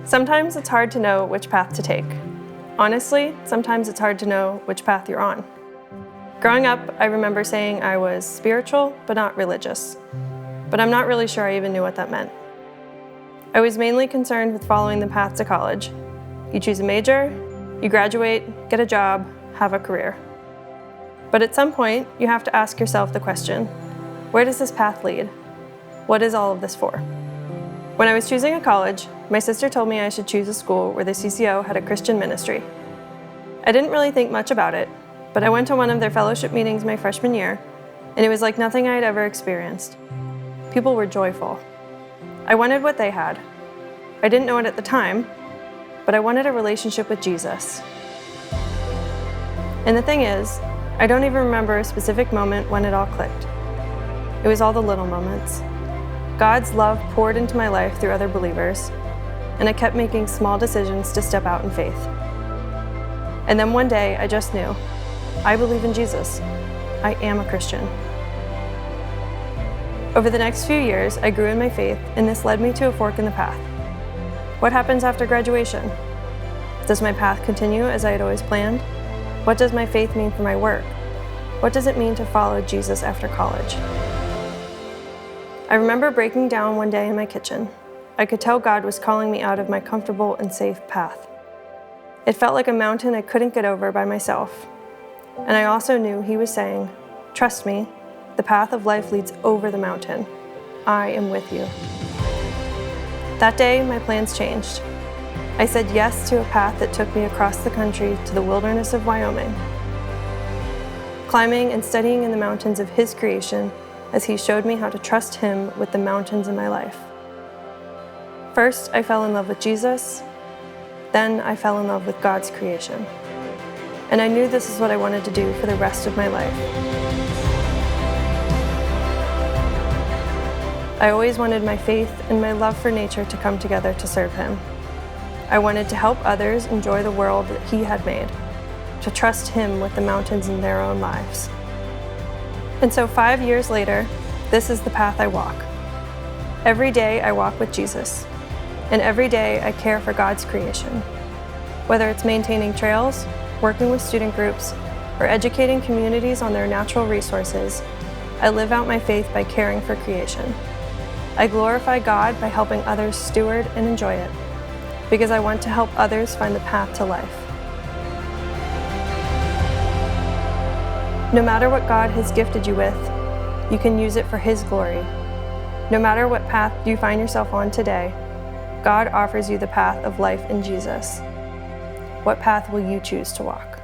Sometimes it's hard to know which path to take. Honestly, sometimes it's hard to know which path you're on. Growing up, I remember saying I was spiritual, but not religious. But I'm not really sure I even knew what that meant. I was mainly concerned with following the path to college. You choose a major, you graduate, get a job, have a career. But at some point, you have to ask yourself the question, where does this path lead? What is all of this for? When I was choosing a college, my sister told me I should choose a school where the CCO had a Christian ministry. I didn't really think much about it, but I went to one of their fellowship meetings my freshman year, and it was like nothing I had ever experienced. People were joyful. I wanted what they had. I didn't know it at the time, but I wanted a relationship with Jesus. And the thing is, I don't even remember a specific moment when it all clicked. It was all the little moments. God's love poured into my life through other believers, and I kept making small decisions to step out in faith. And then one day, I just knew, I believe in Jesus. I am a Christian. Over the next few years, I grew in my faith, and this led me to a fork in the path. What happens after graduation? Does my path continue as I had always planned? What does my faith mean for my work? What does it mean to follow Jesus after college? I remember breaking down one day in my kitchen. I could tell God was calling me out of my comfortable and safe path. It felt like a mountain I couldn't get over by myself. And I also knew He was saying, trust me, the path of life leads over the mountain. I am with you. That day, my plans changed. I said yes to a path that took me across the country to the wilderness of Wyoming, climbing and studying in the mountains of His creation as He showed me how to trust Him with the mountains in my life. First, I fell in love with Jesus. Then I fell in love with God's creation. And I knew this is what I wanted to do for the rest of my life. I always wanted my faith and my love for nature to come together to serve Him. I wanted to help others enjoy the world that He had made, to trust Him with the mountains in their own lives. And so 5 years later, this is the path I walk. Every day I walk with Jesus, and every day I care for God's creation. Whether it's maintaining trails, working with student groups, or educating communities on their natural resources, I live out my faith by caring for creation. I glorify God by helping others steward and enjoy it, because I want to help others find the path to life. No matter what God has gifted you with, you can use it for His glory. No matter what path you find yourself on today, God offers you the path of life in Jesus. What path will you choose to walk?